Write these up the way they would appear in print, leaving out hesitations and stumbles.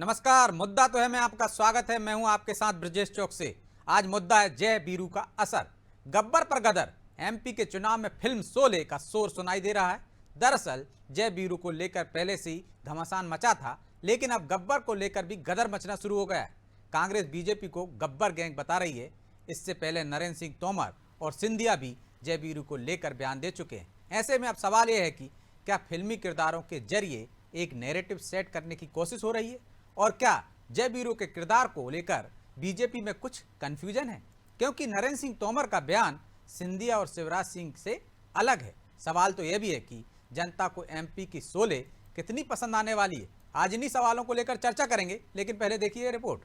नमस्कार। मुद्दा तो है मैं आपका स्वागत है। मैं हूं आपके साथ ब्रजेश चौक से। आज मुद्दा है जय वीरू का असर। गब्बर पर गदर। एमपी के चुनाव में फिल्म शोले का शोर सुनाई दे रहा है। दरअसल जय वीरू को लेकर पहले से ही घमासान मचा था, लेकिन अब गब्बर को लेकर भी गदर मचना शुरू हो गया है। कांग्रेस बीजेपी को गब्बर गैंग बता रही है। इससे पहले नरेंद्र सिंह तोमर और सिंधिया भी जय वीरू को लेकर बयान दे चुके हैं। ऐसे में अब सवाल यह है कि क्या फिल्मी किरदारों के जरिए एक नैरेटिव सेट करने की कोशिश हो रही है, और क्या जय वीरू के किरदार को लेकर बीजेपी में कुछ कंफ्यूजन है, क्योंकि नरेंद्र सिंह तोमर का बयान सिंधिया और शिवराज सिंह से अलग है। सवाल तो यह भी है कि जनता को एमपी की शोले कितनी पसंद आने वाली है। आज इन्हीं सवालों को लेकर चर्चा करेंगे, लेकिन पहले देखिए रिपोर्ट।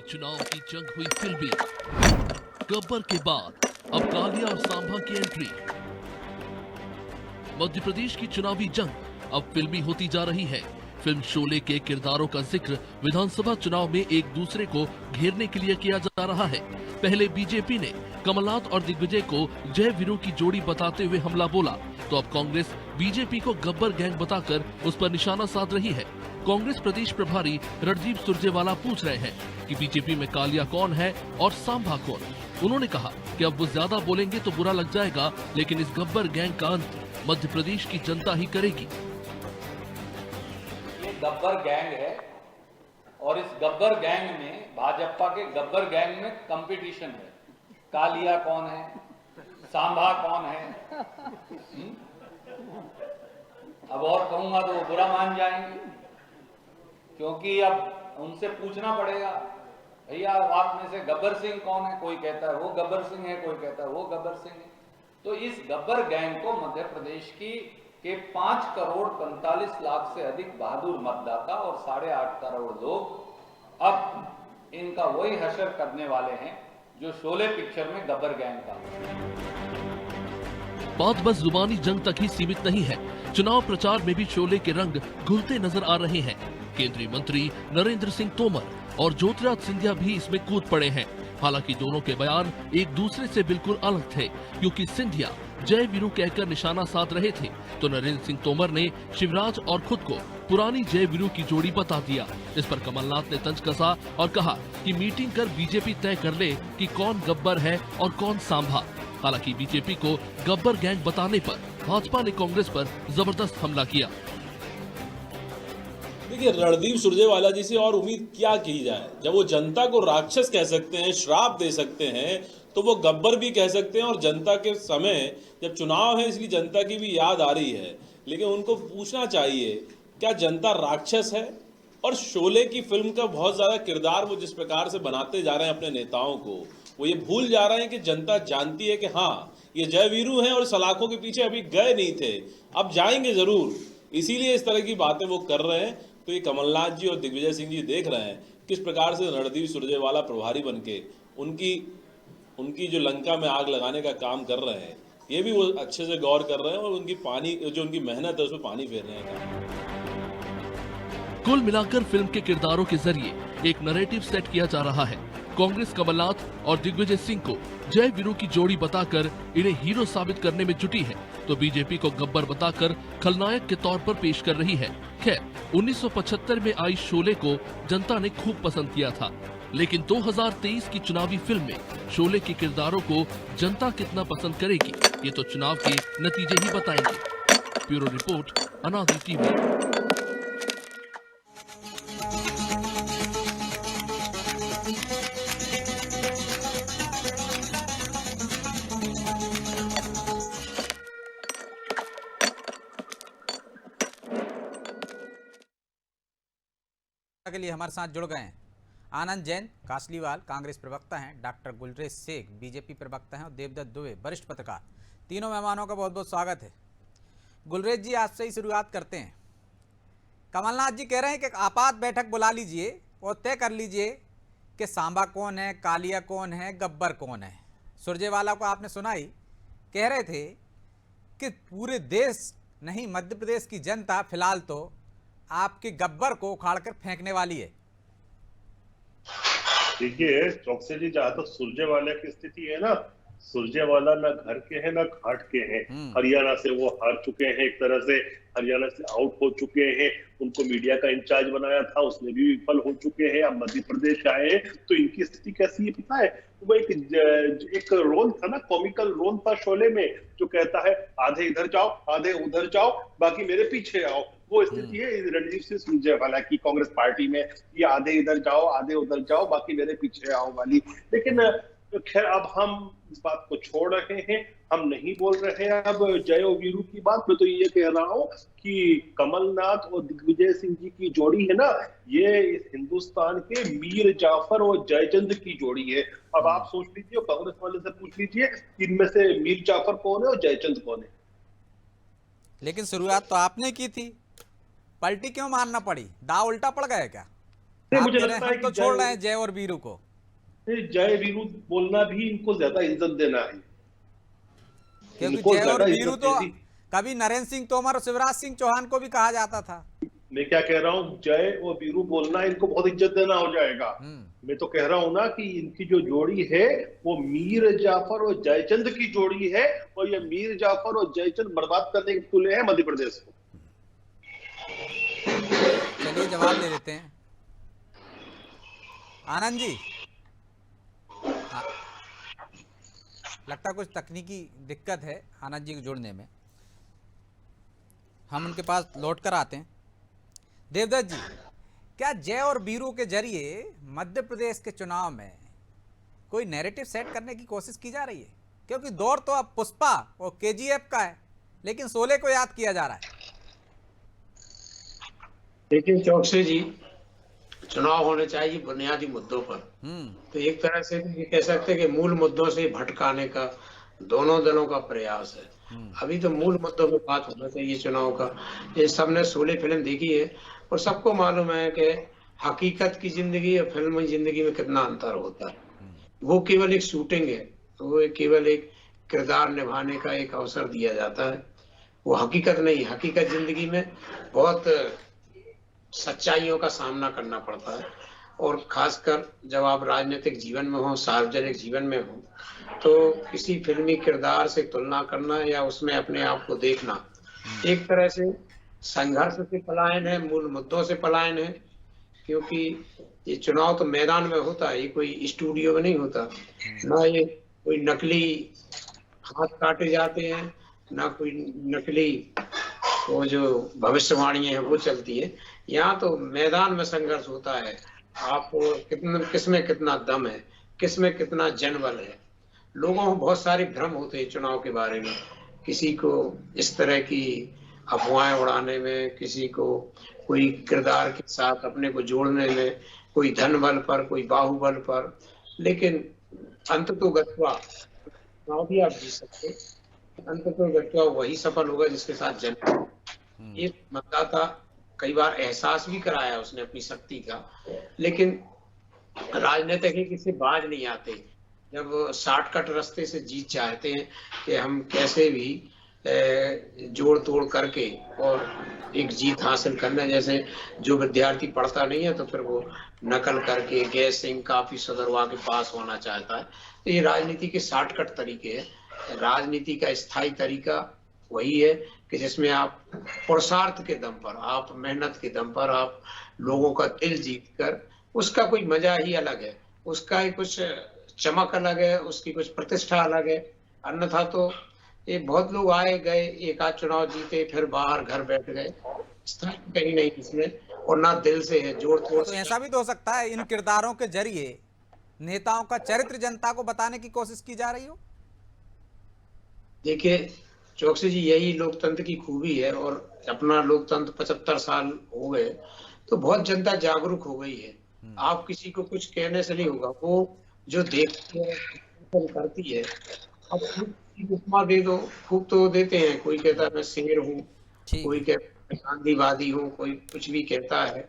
चुनाव की जंग हुई फिल्मी। गब्बर के बाद अब कालिया और सांभा की एंट्री। मध्य प्रदेश की चुनावी जंग अब फिल्मी होती जा रही है। फिल्म शोले के किरदारों का जिक्र विधानसभा चुनाव में एक दूसरे को घेरने के लिए किया जा रहा है। पहले बीजेपी ने कमलनाथ और दिग्विजय को जय वीरू की जोड़ी बताते हुए हमला बोला, तो अब कांग्रेस बीजेपी को गब्बर गैंग बताकर उस पर निशाना साध रही है। कांग्रेस प्रदेश प्रभारी रणदीप सुरजेवाला पूछ रहे हैं कि बीजेपी में कालिया कौन है और सांभा कौन। उन्होंने कहा कि अब वो ज्यादा बोलेंगे तो बुरा लग जाएगा, लेकिन इस गब्बर गैंग का अंत मध्य प्रदेश की जनता ही करेगी। ये गब्बर गैंग है और इस गब्बर गैंग में भाजपा के गब्बर गैंग में कंपटीशन है। कालिया कौन है, सांभा कौन है। अब और कहूंगा तो वो बुरा मान जाएंगे, क्योंकि अब उनसे पूछना पड़ेगा, भैया आप में से गब्बर सिंह कौन है। कोई कहता है वो गब्बर सिंह है, कोई कहता है वो गब्बर सिंह है। तो इस गब्बर गैंग को मध्य प्रदेश के 5 करोड़ 45 लाख से अधिक बहादुर मतदाता और 8.5 करोड़ लोग अब इनका वही हशर करने वाले हैं जो शोले पिक्चर में गब्बर गैंग का। बात बस जुबानी जंग तक ही सीमित नहीं है। चुनाव प्रचार में भी शोले के रंग घुलते नजर आ रहे हैं। केंद्रीय मंत्री नरेंद्र सिंह तोमर और ज्योतिरादित्य सिंधिया भी इसमें कूद पड़े हैं। हालांकि दोनों के बयान एक दूसरे से बिल्कुल अलग थे, क्योंकि सिंधिया जय वीरू कहकर निशाना साध रहे थे, तो नरेंद्र सिंह तोमर ने शिवराज और खुद को पुरानी जय वीरू की जोड़ी बता दिया। इस पर कमलनाथ ने तंज कसा और कहा कि मीटिंग कर बीजेपी तय कर ले कि कौन गब्बर है और कौन सांभा। हालांकि बीजेपी को गब्बर गैंग बताने पर भाजपा ने कांग्रेस पर जबरदस्त हमला किया। देखिए, रणदीप सुरजेवाला जी से और उम्मीद क्या की जाए। जब वो जनता को राक्षस कह सकते हैं, श्राप दे सकते हैं, तो वो गब्बर भी कह सकते हैं। और जनता के समय जब चुनाव है, इसलिए जनता की भी याद आ रही है, लेकिन उनको पूछना चाहिए क्या जनता राक्षस है। और शोले की फिल्म का बहुत ज़्यादा किरदार वो जिस प्रकार से बनाते जा रहे हैं अपने नेताओं को, वो ये भूल जा रहे हैं कि जनता जानती है कि हाँ ये जय वीरू हैं और सलाखों के पीछे अभी गए नहीं थे, अब जाएंगे ज़रूर। इसीलिए इस तरह की बातें वो कर रहे हैं। तो ये कमलनाथ जी और दिग्विजय सिंह जी देख रहे हैं किस प्रकार से रणदीप सुरजेवाला प्रभारी बनके उनकी जो लंका में आग लगाने का काम कर रहे हैं, ये भी वो अच्छे से गौर कर रहे हैं और उनकी मेहनत है उसमें पानी फेर रहे हैं। कुल मिलाकर फिल्म के किरदारों के जरिए एक नैरेटिव सेट किया जा रहा है। कांग्रेस कमलनाथ और दिग्विजय सिंह को जय वीरू की जोड़ी बताकर इन्हें हीरो साबित करने में जुटी है, तो बीजेपी को गब्बर बताकर खलनायक के तौर पर पेश कर रही है। खैर, 1975 में आई शोले को जनता ने खूब पसंद किया था, लेकिन 2023 की चुनावी फिल्म में शोले के किरदारों को जनता कितना पसंद करेगी, ये तो चुनाव के नतीजे ही बताएंगे। ब्यूरो रिपोर्ट, अनादि टीवी। के लिए हमारे साथ जुड़ गए हैं आनंद जैन कासलीवाल, कांग्रेस प्रवक्ता हैं, डॉक्टर गुलरेज शेख बीजेपी प्रवक्ता हैं, और देवदत्त दुबे वरिष्ठ पत्रकार। तीनों मेहमानों का बहुत बहुत स्वागत है। गुलरेज जी, आपसे ही शुरुआत करते हैं। कमलनाथ जी कह रहे हैं कि आपात बैठक बुला लीजिए और तय कर लीजिए कि सांभा कौन है, कालिया कौन है, गब्बर कौन है। सुरजेवाला को आपने सुना ही, कह रहे थे कि पूरे देश नहीं, मध्य प्रदेश की जनता फिलहाल तो आपके गब्बर को उखाड़कर फेंकने वाली है? देखिए चौकसी जी, जहां तक सुरजेवाला की स्थिति है ना, सुरजेवाला ना घर के हैं ना घाट के हैं। हरियाणा से वो हार चुके हैं, एक तरह से हरियाणा से आउट हो चुके हैं। उनको मीडिया का इंचार्ज बनाया था, उसमें भी विफल हो चुके हैं। अब मध्य प्रदेश आए हैं, तो इनकी स्थिति कैसी है पता है? वो एक रोल था ना, कॉमिकल रोल था शोले में, जो कहता है आधे इधर जाओ आधे उधर जाओ बाकी मेरे पीछे आओ। वो स्थिति है रणजीत सिंह सुरजेवाला की कांग्रेस पार्टी में, ये आधे इधर जाओ आधे उधर जाओ बाकी मेरे पीछे आओ वाली। लेकिन खैर अब हम इस बात को छोड़ रहे हैं, हम नहीं बोल रहे हैं अब जय और वीरू की बात। मैं तो ये कह रहा हूँ कि कमलनाथ और दिग्विजय सिंह जी की जोड़ी है ना, ये इस हिंदुस्तान के मीर जाफर और जयचंद की जोड़ी है। अब आप सोच लीजिए, कांग्रेस वाले से पूछ लीजिए, इनमें से मीर जाफर कौन है और जयचंद कौन है। लेकिन शुरुआत तो आपने की थी, पलटी क्यों मारना पड़ी? दाव उल्टा पड़ गया क्या? मुझे लगता है तो छोड़ रहे हैं जय और वीरू को। जय वीरू बोलना भी इनको ज्यादा इज्जत देना है, क्योंकि जय और वीरू तो कभी नरेंद्र सिंह तोमर और शिवराज सिंह चौहान को भी कहा जाता था। मैं क्या कह रहा हूँ, जय और वीरू बोलना इनको बहुत इज्जत देना हो जाएगा। मैं तो कह रहा हूँ ना कि इनकी जो जोड़ी है वो मीर जाफर और जयचंद की जोड़ी है, और ये मीर जाफर और जयचंद बर्बाद करने के तुले हैं मध्य प्रदेश को। चलिए जवाब दे देते हैं आनंद जी। लगता कुछ तकनीकी दिक्कत है आनंद जी को जोड़ने में, हम उनके पास लौट कर आते हैं। देवदत्त जी, क्या जय और वीरू के जरिए मध्य प्रदेश के चुनाव में कोई नैरेटिव सेट करने की कोशिश की जा रही है? क्योंकि दौर तो अब पुष्पा और केजीएफ का है, लेकिन शोले को याद किया जा रहा है। देखिए चौकसी जी, चुनाव होने चाहिए बुनियादी मुद्दों पर। तो एक तरह से ये कह सकते हैं कि मूल मुद्दों से भटकाने का दोनों दलों का प्रयास है। अभी तो मूल मुद्दों पे बात होना चाहिए चुनाव का। ये सबने शोले फिल्म देखी है और सबको मालूम है कि हकीकत की जिंदगी और फिल्मी जिंदगी में कितना अंतर होता है। वो केवल एक शूटिंग है, वो केवल एक किरदार निभाने का एक अवसर दिया जाता है, वो हकीकत नहीं। हकीकत जिंदगी में बहुत सच्चाइयों का सामना करना पड़ता है, और खासकर जब आप राजनीतिक जीवन में हो, सार्वजनिक जीवन में हो, तो किसी फिल्मी किरदार से तुलना करना या उसमें अपने आप को देखना एक तरह से संघर्ष से पलायन है, मूल मुद्दों से पलायन है। क्योंकि ये चुनाव तो मैदान में होता है, ये कोई स्टूडियो में नहीं होता। ना ये कोई नकली हाथ काटे जाते हैं, ना कोई नकली वो जो भविष्यवाणी है वो चलती है। यहाँ तो मैदान में संघर्ष होता है। आपको किसमें कितना दम है, किसमें कितना जनबल है। लोगों को बहुत सारे भ्रम होते हैं चुनाव के बारे में, किसी को इस तरह की अफवाहें उड़ाने में, किसी को कोई किरदार के साथ अपने को जोड़ने में, कोई धन बल पर, कोई बाहुबल पर। लेकिन अंततोगत्वा चुनाव भी आप जीत सकते, अंततोगत्वा वही सफल होगा जिसके साथ जन। ये मतदाता कई बार एहसास भी कराया उसने अपनी शक्ति का, लेकिन राजनीतिक है किसी बाज नहीं आते। जब शॉर्टकट रास्ते से जीत चाहते हैं कि हम कैसे भी जोड़ तोड़ करके और एक जीत हासिल करना, जैसे जो विद्यार्थी पढ़ता नहीं है तो फिर वो नकल करके गैसिंग काफी सुधरवा के पास होना चाहता है। तो ये राजनीति के शॉर्टकट तरीके हैं। राजनीति का स्थायी तरीका वही है कि जिसमें आप पुरुषार्थ के दम पर, आप मेहनत के दम पर, आप लोगों का दिल जीत कर, उसका कोई मजा ही अलग है, उसका ही कुछ चमक अलग है, उसकी कुछ प्रतिष्ठा अलग है। अन्यथा तो ये बहुत लोग आए गए, एक आध चुनाव जीते फिर बाहर घर बैठ गए, स्थायी कहीं नहीं इसमें, और ना दिल से है जोड़ तोड़। तो ऐसा भी तो हो सकता है इन किरदारों के जरिए नेताओं का चरित्र जनता को बताने की कोशिश की जा रही हो। देखिए चौकसी जी, यही लोकतंत्र की खूबी है, और अपना लोकतंत्र 75 साल हो गए तो बहुत जनता जागरूक हो गई है। आप किसी को कुछ कहने से नहीं होगा, वो जो देखती है करती है। अब उपमा दे दो, खूब तो देते हैं, कोई कहता है मैं शेर हूँ, कोई कहता है गांधीवादी हूँ, कोई कुछ भी कहता है।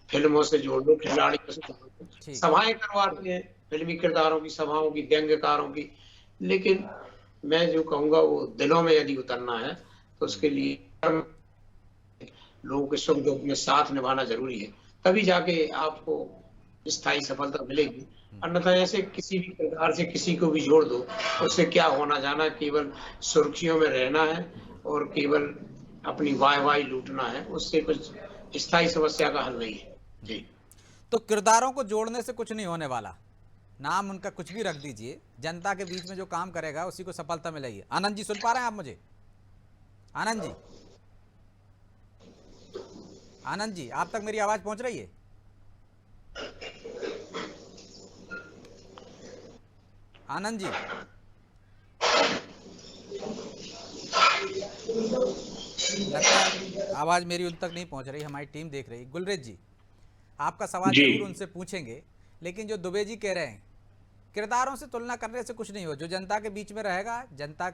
फिल्मों से जोड़ लो, खिलाड़ियों से जोड़ लो, सभाएं करवाते हैं, फिल्मी किरदारों की सभाओं की, व्यंग्यकारों की। लेकिन मैं जो कहूंगा वो दिलों में यदि उतरना है तो उसके लिए लोगों के सुख दुख में साथ निभाना जरूरी है, तभी जाके आपको स्थायी सफलता मिलेगी। अन्यथा ऐसे किसी भी प्रकार से किसी को भी जोड़ दो, उससे क्या होना जाना, केवल सुर्खियों में रहना है और केवल अपनी वाहवाही लूटना है, उससे कुछ स्थायी समस्या का हल नहीं है जी। तो किरदारों को जोड़ने से कुछ नहीं होने वाला, नाम उनका कुछ भी रख दीजिए, जनता के बीच में जो काम करेगा उसी को सफलता मिलेगी। आनंद जी सुन पा रहे हैं आप मुझे? आनंद जी, आनंद जी आप तक मेरी आवाज पहुंच रही है? आनंद जी, लगता है आवाज मेरी उन तक नहीं पहुंच रही, हमारी टीम देख रही। गुलरेज जी, आपका सवाल जरूर उनसे पूछेंगे, लेकिन जो दुबे जी कह रहे हैं किरदारों से तुलना करने से कुछ नहीं हो, जो जनता के बीच में रहेगा, जनता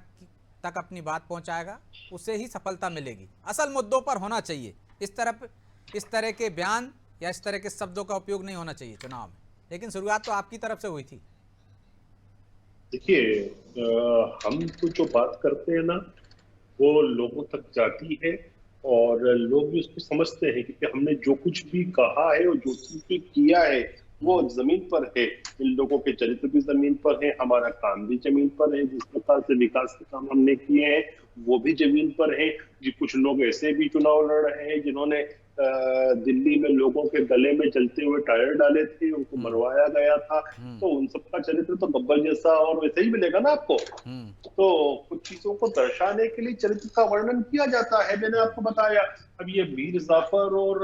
तक अपनी बात पहुंचाएगा, उसे ही सफलता मिलेगी। असल मुद्दों पर होना चाहिए, इस तरह के बयान या इस तरह के शब्दों का उपयोग नहीं होना चाहिए चुनाव में। लेकिन शुरुआत तो आपकी तरफ से हुई थी। देखिए, हम तो जो बात करते हैं ना वो लोगों तक जाती है और लोग भी उसको समझते हैं, क्योंकि हमने जो कुछ भी कहा है और जो कुछ भी किया है वो जमीन पर है। इन लोगों के चरित्र भी जमीन पर है, हमारा काम भी जमीन पर है, जिस प्रकार से विकास के काम हमने किए हैं वो भी जमीन पर है। जी, कुछ लोग ऐसे भी चुनाव लड़ रहे हैं जिन्होंने दिल्ली में लोगों के गले में जलते हुए टायर डाले थे, उनको मरवाया गया था, तो उन सबका चरित्र तो गब्बर जैसा और वैसे ही मिलेगा ना आपको। तो कुछ चीजों को दर्शाने के लिए चरित्र का वर्णन किया जाता है, मैंने आपको बताया। अब ये मीर जाफर और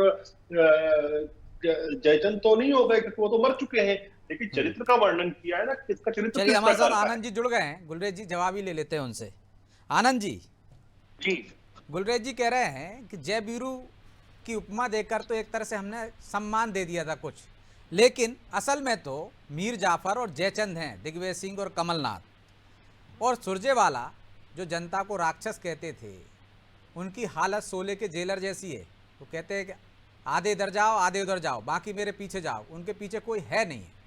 जयचंद तो नहीं हो गए क्योंकि वो तो मर चुके हैं, लेकिन चरित्र का वर्णन किया है ना, किसका चरित्र। चलिए हमारे साथ आनंद जी जुड़ गए हैं, गुलरेज जी जवाब ही ले लेते हैं उनसे। आनंद जी, गुलरेज जी कह रहे हैं कि जय वीरू की उपमा देकर तो एक तरह से हमने सम्मान दे दिया था कुछ, लेकिन असल में तो मीर जाफर और जयचंद हैं, दिग्विजय सिंह और कमलनाथ। और सुरजेवाला जो जनता को राक्षस कहते थे, उनकी हालत शोले के जेलर जैसी है। वो कहते हैं कि आधे इधर जाओ आधे उधर जाओ, बाकी मेरे पीछे जाओ, उनके पीछे कोई है नहीं है।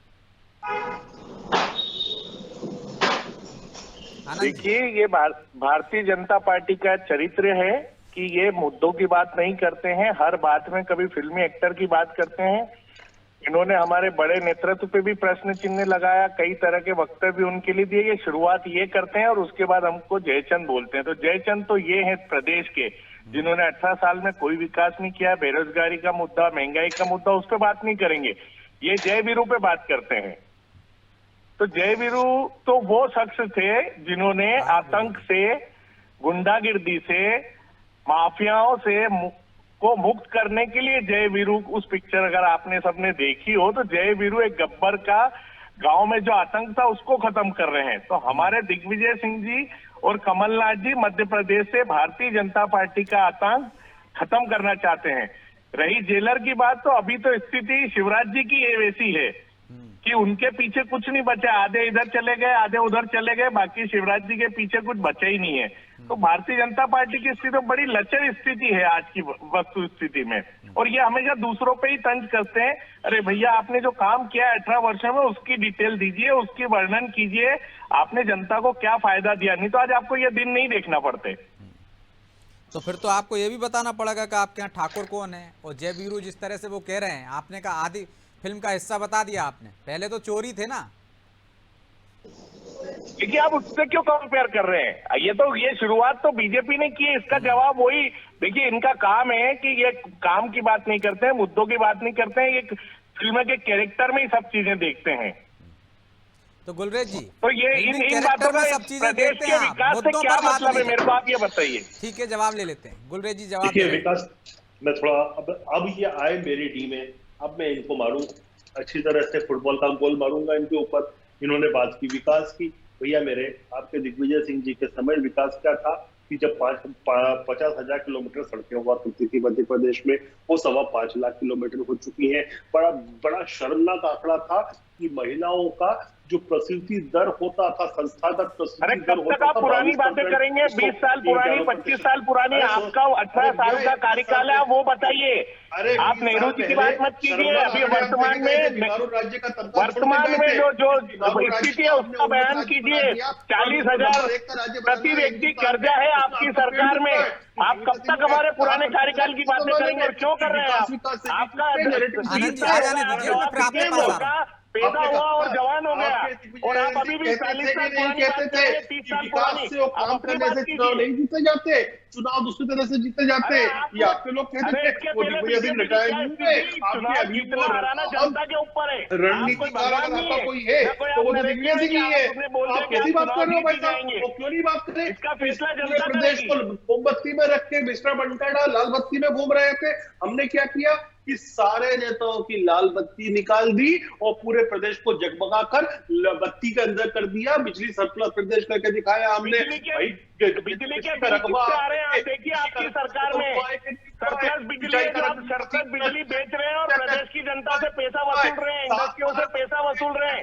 देखिए, ये भारतीय जनता पार्टी का चरित्र है कि ये मुद्दों की बात नहीं करते हैं, हर बात में कभी फिल्मी एक्टर की बात करते हैं। इन्होंने हमारे बड़े नेतृत्व पे भी प्रश्न चिन्ह लगाया, कई तरह के वक्तव्य उनके लिए दिए। ये शुरुआत ये करते हैं और उसके बाद हमको जयचंद बोलते हैं। तो जयचंद तो ये हैं प्रदेश के जिन्होंने 18 साल में कोई विकास नहीं किया, बेरोजगारी का मुद्दा, महंगाई का मुद्दा, उस पर बात नहीं करेंगे। ये जय वीरू पे बात करते हैं। तो जय वीरू तो वो शख्स थे जिन्होंने आतंक से, गुंडागिर्दी से, माफियाओं से को मुक्त करने के लिए जय वीरू, उस पिक्चर अगर आपने सबने देखी हो तो जय वीरू एक गब्बर का गांव में जो आतंक था उसको खत्म कर रहे हैं। तो हमारे दिग्विजय सिंह जी और कमलनाथ जी मध्य प्रदेश से भारतीय जनता पार्टी का आतंक खत्म करना चाहते हैं। रही जेलर की बात, तो अभी तो स्थिति शिवराज जी की ये वैसी है कि उनके पीछे कुछ नहीं बचा, आधे इधर चले गए आधे उधर चले गए, बाकी शिवराज जी के पीछे कुछ बचा ही नहीं है। तो भारतीय जनता पार्टी की स्थिति तो बड़ी लचर स्थिति है आज की वस्तु स्थिति में, और ये हमेशा दूसरों पे ही तंज करते हैं। अरे भैया, आपने जो काम किया 18 वर्षों में उसकी डिटेल दीजिए, उसकी वर्णन कीजिए, आपने जनता को क्या फायदा दिया, नहीं तो आज आपको ये दिन नहीं देखना पड़ते। तो फिर तो आपको ये भी बताना पड़ेगा कि आपके यहाँ ठाकुर कौन है। और जय वीरू जिस तरह से वो कह रहे हैं, आपने कहा आधी फिल्म का हिस्सा बता दिया आपने, पहले तो चोरी थे ना। देखिए, आप उससे क्यों कंपेयर कर रहे हैं? ये शुरुआत तो बीजेपी ने की है, इसका जवाब वही। देखिए, इनका काम है कि ये काम की बात नहीं करते हैं, मुद्दों की बात नहीं करते हैं, ये फिल्म के कैरेक्टर में ही सब चीजें देखते हैं। तो गुलरेज जी, तो ये इन बातों में सब चीजें प्रदेश के विकास से क्या मतलब है, मेरे को आप ये बताइए। ठीक है, जवाब ले लेते हैं। गुलरेज जी जवाब देखिए, विकास मैं थोड़ा अब ये आए मेरी टीम में, अब मैं इनको मारूं, अच्छी तरह से फुटबॉल का गोल मारूंगा इनके ऊपर। इन्होंने बात की विकास की। भैया मेरे, आपके दिग्विजय सिंह जी के समय विकास क्या था कि जब 50,000 किलोमीटर सड़कें हुआ करती थी मध्य प्रदेश में, वो 5.25 लाख किलोमीटर हो चुकी हैं। बड़ा शर्मनाक आंकड़ा था कि महिलाओं का जो प्रसूति दर होता था, संस्थागत प्रसूति अरे दर कब होता तक आप था पुरानी 22% बातें करेंगे? 20 साल पुरानी, 25 साल पुरानी, अरे आपका 18 साल का कार्यकाल है, वो बताइए। अरे आप 20 नेहरू साल जी की पहले बात मत कीजिए। शर्मा अभी लाल वर्तमान राज्य में बिहार राज्य का तबका वर्तमान छोड़ के में गए जो थे। बिहार राज्य स्थिति है को उसका हमने बयान उन्नत राज्य कीजिए। बना दिया। 40,000 एक का राज्य प्रति बनाना व्यक्ति हिंदुस्तान कर्जा है में, आपकी उसका सरकार में। पेड़ दिखता है। आप कब तक हमारे पुराने कार्यकाल की बातें करेंगे और क्यों कर रहे हैं? आपका आनंद जी, आ जाने दीजिए, मैं फिर आपके पास आ रहा हूं। पैदा हुआ और जवान हो गया, और आप अभी भी 40 साल पुरानी बात करेंगे, 30 साल पुरानी। आप अपनी बात चुनाव नहीं जीते जाते, चुनाव दूसरी तरह से जीते जाते। अरे आप ये आपके लोग कहते अरे थे इसके वो पहले दिग्विजय सिंह बीजेपी रिटायर क्या नहीं स्थिति हुए, थी? आपके चुनाव अभी जीतना हराना जनता के ऊपर है। आप कोई रणनीतिकार भगवान अगर नहीं आपका है। कोई है ना कोई तो वो आप तो दिग्विजय नरेंद्र सिंह ही मोदी, है। आप उसने बोल आप दिया कि कैसी आप बात कर रहे हो चुनाव भाई जीत साहब? जाएंगे। वो क्यों नहीं बात करे? इसका फैसला पूरे जनता प्रदेश को करेगी। मोमबत्ती में रख के मिश्रा बंटाड़ा लाल बत्ती में घूम रहे थे। हमने क्या किया कि सारे नेताओं की लाल बत्ती निकाल दी और पूरे प्रदेश को जगमगा कर बत्ती के अंदर कर दिया। बिजली सरप्लस प्रदेश करके दिखाया हमने। बिजली के भाई बिल किससे आ रहे हैं? आप देखिए आपकी सरकार में सरप्लस बिजली है, जो आप सरप्लस बिजली बेच रहे हैं और प्रदेश की जनता से पैसा वसूल रहे हैं, इंडस्ट्रियों से पैसा वसूल रहे हैं।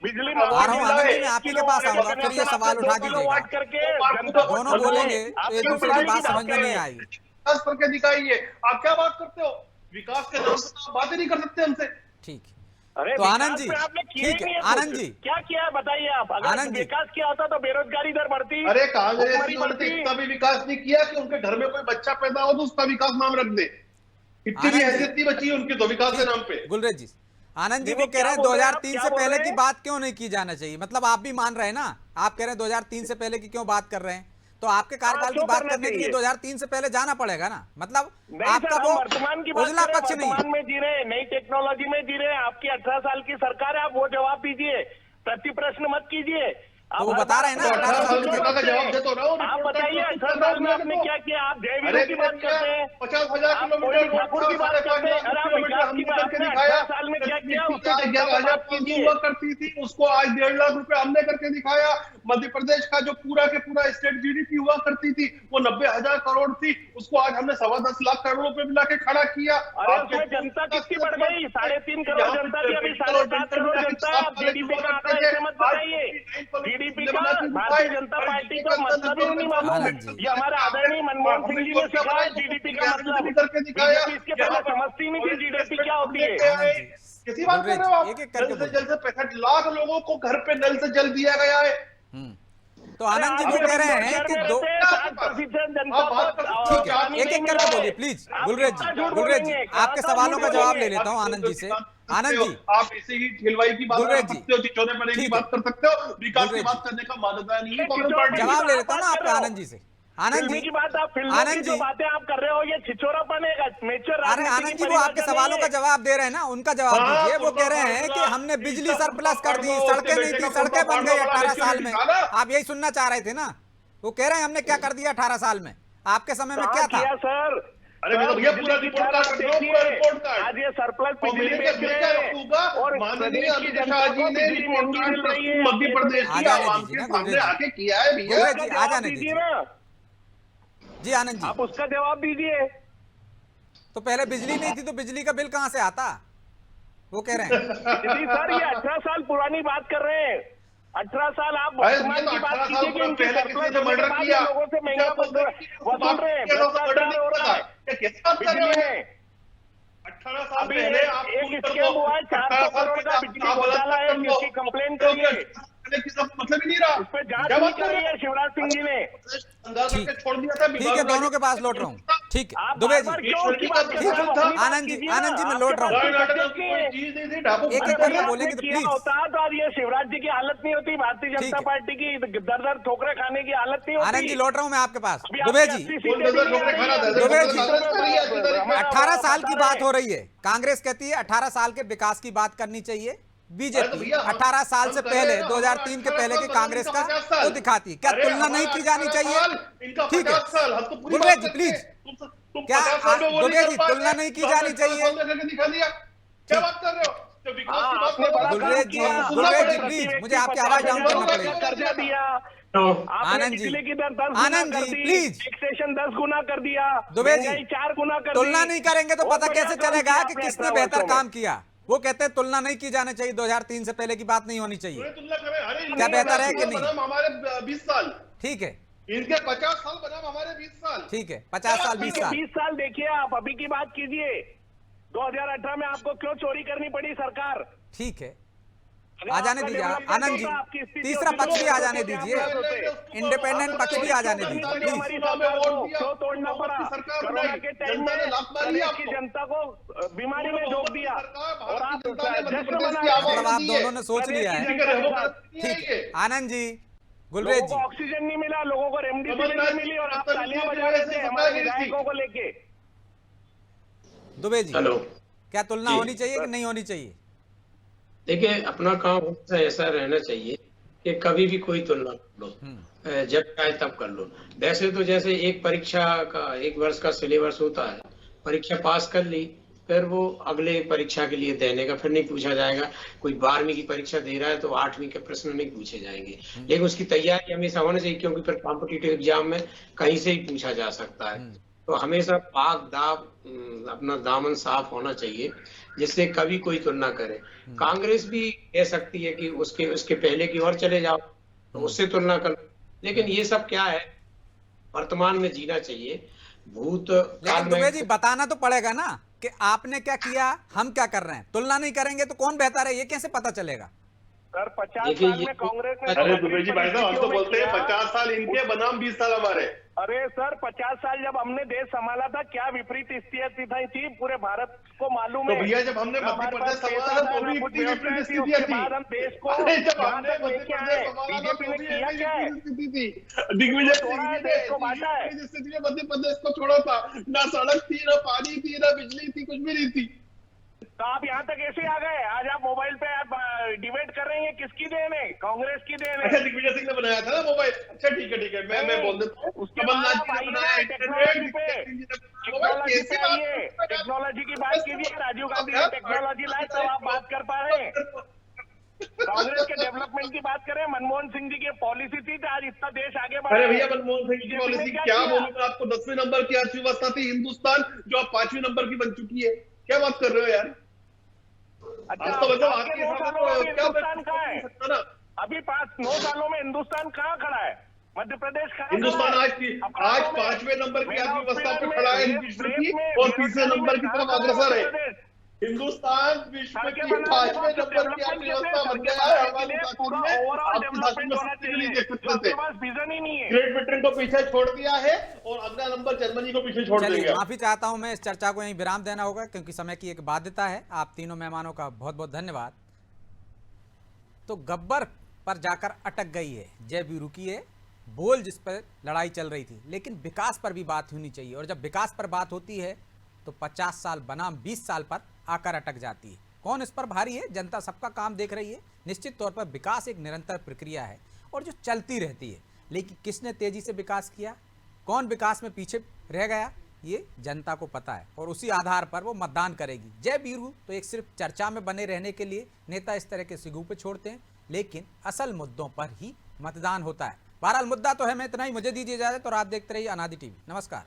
बिजली आ रहा हूं आनंद जी, मैं आप ही के पास आऊंगा, फिर ये सवाल उठा दीजिएगा। करके जनता को दोनों बोलेंगे तो एक दूसरे की बात समझ में नहीं आएगी। विकास करके दिखाइए। आप क्या बात करते हो? विकास के नाम पर आप बात ही नहीं कर सकते हमसे। ठीक है, अरे तो आनंद जी, विकास पे आपने किया ही ठीक है, नहीं है आनंद कुछ। जी। क्या किया है बताइए आप? अगर आनंद जी। विकास किया होता तो बेरोजगारी दर बढ़ती। अरे कांग्रेस भुखमरी ने बढ़ती। इतना भी विकास नहीं किया कि उनके घर में कोई बच्चा पैदा हो तो उसका विकास नाम रख दे। इतनी भी आनंद जी। हैसियत नहीं बची उनकी तो विकास के नाम पे। गुलरेज जी, आनंद जी दीदी, वो कह रहे हैं क्या बोल रहे हैं 2003 आप? से क्या पहले बोल की रहे बात क्यों नहीं की जाना चाहिए? मतलब आप भी मान रहे हैं ना, आप कह रहे हैं 2003 से पहले की क्यों बात कर रहे हैं, तो आपके कार्यकाल की क्यों बात करना करने के लिए चाहिए? 2003 से पहले जाना पड़ेगा ना। मतलब नहीं आपका सर, वो हम वर्तमान की बात उजला कर रहे हैं, पक्ष नहीं है। वर्तमान में जी रहे हैं, नई टेक्नोलॉजी में जी रहे हैं। आपकी 18 साल की सरकार है, आप वो जवाब दीजिए, प्रति प्रश्न मत कीजिए। तो वो बता रहे हैं ना, 18 साल की क्यों जनता का करते जवाब हैं? दे तो रहा हूं। आप बताइए 18 साल में आपने क्या किया? आप जय वीरों की बात करते हैं, 50,000 आप किलोमीटर कोयली ठाकुर की बात करते हैं। अरे आप विकास की बात में 18 साल में क्या किया उससे जनता को बात कीजिए। हुआ करती थी उसको आज 1.5 लाख रुपए हमने करके दिखाया। मध्य प्रदेश का जो पूरा के पूरा स्टेट जीडीपी हुआ करती थी वो 90,000 करोड़ थी, उसको आज हमने 10.25 लाख करोड़ रुपए मिला के खड़ा किया। अरे उसमें जनता कितनी बढ़ गई? 3.5 करोड़ जनता थी, अभी 7.5 करोड़ जनता है। आप जीडीपी का आंकड़ा ऐसे मत बताइए। जीडीपी का भारतीय जनता पार्टी को मतलब ही नहीं मालूम। ये हमारे आदरणीय मनमोहन सिंह जी ने सिखाया जीडीपी का मतलब। करके दिखाया। बीजेपी इसके पहले समझती नहीं थी जीडीपी क्या होती है। किसी बात कर रहे हो आप? एक एक करके जल्द से जल्द 65 लाख लोगों को घर पे नल से जल दिया गया है। तो आनंद जी वो कह रहे हैं कि 2 7% जनता ठीक है, एक एक करके बोलिए प्लीज। गुलरेज जी, आपके सवालों का जवाब ले लेता हूं आनंद जी से। आनंद जी, आप इसे ही ढिलवाई की बात कर सकते हो, चिचोने पड़े की ठीक बात कर सकते हो, विकास की गुलरेज बात करने का मान्यता नहीं है। जवाब ले लेता हूं ना आपका आनंद जी से। आनंद फिल्मी जी, की बात, आप फिल्मों आनंद की जी, जो बातें आप कर रहे हो ये छिछोरापन है, नेचर। अरे आनंद जी वो आपके सवालों का जवाब दे रहे हैं ना, उनका जवाब दीजिए। वो कह रहे हैं कि हमने बिजली सरप्लस कर दी, सड़कें नहीं थी, सड़कें बन गई 18 साल में। आप यही सुनना चाह रहे थे ना? वो कह रहे हैं हमने क्या कर दिया 18 साल में, आपके समय में क्या था? सर अरे मैं तो भैया पूरा रिपोर्ट कार्ड कर रहा हूं, पूरा रिपोर्ट कार्ड। आज ये सरप्लस और बिजली मैंने बेच रहे हैं और माननीय प्रदेश की अमित जनता शाह को जी ने बिजली रिपोर्ट महंगी कार्ड मिल रही है। मध्य प्रदेश आ की जाने आवाम दीजिए के ना, सामने गुलरेज जी। आके किया है भैया। गुलरेज जी, आ जवाब जाने दीजिए दीजिए ना, जी। आनंद जी, आप उसका जवाब दीजिए। तो पहले बिजली नहीं थी तो बिजली का बिल कहां से आता? वो कह रहे हैं जी सर, ये 18 साल पुरानी बात कर रहे हैं। 18 साल आप अरे वर्तमान तो की 18 बात साल कीजिए कि इनके पहले सरप्लस किसी ने होने के मर्डर बाद किया, ये लोगों से महंगा वसूल रहे हैं, भ्रष्टाचार हो रहा है कैसे बात कर बिजली रहे हो? में। 18 साल अभी पहले आप एक स्कैम हुआ है, 400 करोड़ का बिजली घोटाला है, जिसकी कंप्लेन करिए। मतलब ही नहीं रहा। उस पर जांच क्या नहीं बात कर करी रहे है हो? शिवराज सिंह जी ने। अंदाज करके छोड़ दिया था। ठीक है, दोनों के पास लौट रहा हूं। ठीक है, आप दुबे बार-बार जी, क्यों उसकी बात कर रहे हो? आप अपनी बात आनंद जी, कीजिए ना। आनंद जी, मैं आपके लौट रहा हूं। पास नाटक सब्जेक्ट नहीं है। कोई चीज नहीं थी, ढाबू एक अरे एक करके भैया, बोलेंगे आपने तो किया प्लीज। होता तो आज ये शिवराज जी की हालत नहीं होती, भारतीय ठीक जनता है। पार्टी की दर दर ठोकरे खाने की हालत नहीं होती। आनंद जी, लौट रहा हूं मैं आपके पास। अभी दुबे आपकी जी, 80 कौन सीटें नजर भी नहीं ठोकरे आ खाना रही था? हैं। दुबे जी, कांग्रेस कर रही है, इधर ही। 18 साल की बता बात रहे हो रही है। कांग्रेस कहती है 18 साल के विकास की बात करनी चाहिए। अरे तो बीजेपी भैया, 18 साल से हम कर रहे पहले हैं ना, 2003 के 18 पहले साल की तो कांग्रेस इनका का 50 साल। तो दिखाती। क्या अरे तुलना नहीं हमारा की जानी 18 चाहिए? साल, इनका ठीक है, 50 साल, हम तो पूरी गुलरेज बात जी, करते प्लीज। हैं। तुम क्या 50 साल में वो दुबे नहीं कर जी, पाए, तुलना नहीं की तो जानी हमने चाहिए? 18 साल में करके दिखा दिया। क्या बात कर रहे हो? तो विकास की बात आपने करो। बड़ा गुलरेज काम जी, किया। गुलरेज जी, प्रति प्लीज, व्यक्ति मुझे आपकी आवाज डाउन 50,000 करना का पड़ेगा। कर्जा दिया। आपने आनंद जी, बिजली की दर 10 गुना आनंद कर जी, दी, प्लीज। टैक्सेशन 10 गुना कर दिया, दुबे जी, महंगाई 4 गुना कर दी। तुलना नहीं करेंगे तो बहुत पता बढ़िया कैसे काम चलेगा किया कि आपने किसने 18 बेहतर वर्षों में। काम किया? वो कहते हैं तुलना नहीं की जानी चाहिए, 2003 से पहले की बात नहीं होनी चाहिए। तुलना करें, अरे क्या बेहतर है कि नहीं? बनाम हमारे 20 साल, ठीक है, इनके 50 साल बनाम हमारे 20 साल। ठीक है, 50 साल 20 साल 20 साल देखिए, आप अभी की बात कीजिए। 2018 में आपको क्यों चोरी करनी पड़ी सरकार? ठीक है, आ जाने दीजिए आनंद जी, तीसरा पक्ष भी आ जाने दीजिए, इंडिपेंडेंट पक्ष भी आ जाने दीजिए प्लीज। क्यों तोड़ना पड़ा? कोरोना के टाइम में की जनता को बीमारी में झोंक दिया और आप जश्न मनाए। मतलब आप दोनों ने सोच लिया है, ठीक है। आनंद जी, गुलरेज जी, ऑक्सीजन नहीं मिला, लोगों को रेमडेसिविर नहीं मिली और आप तालियां बजा रहे थे हमारे विधायकों को लेके। दुबे जी, हेलो, क्या तुलना होनी चाहिए कि नहीं होनी चाहिए? देखिए अपना काम हमेशा ऐसा रहना चाहिए कि कभी भी कोई तुलना कर लो, जब चाहे तब कर लो। वैसे तो जैसे एक परीक्षा का 1 वर्ष का सिलेबस होता है, परीक्षा पास कर ली, फिर वो अगले परीक्षा के लिए देने का फिर नहीं पूछा जाएगा। कोई 12वीं की परीक्षा दे रहा है तो 8वीं के प्रश्न नहीं पूछे जाएंगे, लेकिन उसकी तैयारी हमेशा होनी चाहिए, क्योंकि फिर कॉम्पिटिटिव एग्जाम में कहीं से ही पूछा जा सकता है। तो हमेशा पाक दाव अपना दामन साफ होना चाहिए, जिससे कभी कोई तुलना करे। कांग्रेस भी कह सकती है कि उसके पहले की ओर चले जाओ, तो उससे तुलना कर, लेकिन ये सब क्या है, वर्तमान में जीना चाहिए। भूत काल दुबे में जी बताना तो पड़ेगा ना कि आपने क्या किया, हम क्या कर रहे हैं। तुलना नहीं करेंगे तो कौन बेहतर है, ये कैसे पता चलेगा? सर 50 साल में कांग्रेस ने, अरे दुबे जी भाई साहब, हम तो बोलते हैं 50 साल इनके बनाम 20 साल हमारे। अरे सर 50 साल जब हमने देश संभाला था, क्या विपरीत स्थिति थी पूरे भारत को मालूम है। तो भैया जब हमने मध्य प्रदेश संभाला तो भी इतनी विपरीत स्थितियां थी। हम देश को अरे जब हमने मध्य प्रदेश संभाला तो भी किया क्या है? स्थिति थी। दिग्विजय सिंह जी ने को बांटा है। जिस स्थिति में मध्य प्रदेश को छोड़ा था, ना सड़क थी, ना पानी थी, ना बिजली थी, कुछ भी नहीं थी। तो आप यहाँ तक ऐसे आ गए, आज आप मोबाइल पे आप डिबेट कर रहे हैं, किसकी देन है? कांग्रेस की देन है। अच्छा, दिग्विजय सिंह ने बनाया था ना मोबाइल। अच्छा ठीक है, मैं बोल देता हूँ, कमलनाथ जी ने बनाया टेक्नोलॉजी की बात कीजिए। राजीव गांधी ने टेक्नोलॉजी लाई तब आप बात कर पा रहे हैं। कांग्रेस के डेवलपमेंट की बात करें, मनमोहन सिंह जी की पॉलिसी थी, आज इतना देश आगे बढ़ा। अरे भैया, मनमोहन सिंह की पॉलिसी क्या बोलूं मैं आपको, 10वें नंबर की अर्थव्यवस्था थी हिंदुस्तान, जो अब 5वें नंबर की बन चुकी है। क्या बात कर रहे हो यार? अच्छा, तो मतलब आपके हिंदुस्तान कहाँ है? अभी 9 सालों में हिंदुस्तान कहाँ खड़ा है? मध्य प्रदेश कहाँ? हिंदुस्तान आज 5वें नंबर की अर्थव्यवस्था पर खड़ा है विश्व की, और 3रे नंबर की तरफ अग्रसर है। हिंदुस्तान विश्व की 5वें नंबर की अर्थव्यवस्था बन गया है हमारे विजन ही नहीं है। ग्रेट ब्रिटेन को पीछे छोड़ दिया है और अगला नंबर जर्मनी को पीछे छोड़ देंगे। माफी चाहता हूं, मैं इस चर्चा को यहीं विराम देना होगा क्योंकि समय की एक बाध्यता है। आप तीनों मेहमानों का बहुत बहुत धन्यवाद। तो गब्बर पर जाकर अटक गई है जय वीरू की है बोल, जिस पर लड़ाई चल रही थी, लेकिन विकास पर भी बात होनी चाहिए। और जब विकास पर बात होती है तो 50 साल बनाम 20 साल पर आकर अटक जाती है। कौन इस पर भारी है? जनता सबका काम देख रही है। निश्चित तौर पर विकास एक निरंतर प्रक्रिया है और जो चलती रहती है, लेकिन किसने तेजी से विकास किया, कौन विकास में पीछे रह गया, ये जनता को पता है और उसी आधार पर वो मतदान करेगी। जय वीरू तो एक सिर्फ चर्चा में बने रहने के लिए नेता इस तरह के सिगूपे छोड़ते हैं, लेकिन असल मुद्दों पर ही मतदान होता है। बहरहाल मुद्दा तो है, मैं इतना ही, मुझे दीजिए इजाजत और आप देखते रहिए अनादि टीवी। नमस्कार।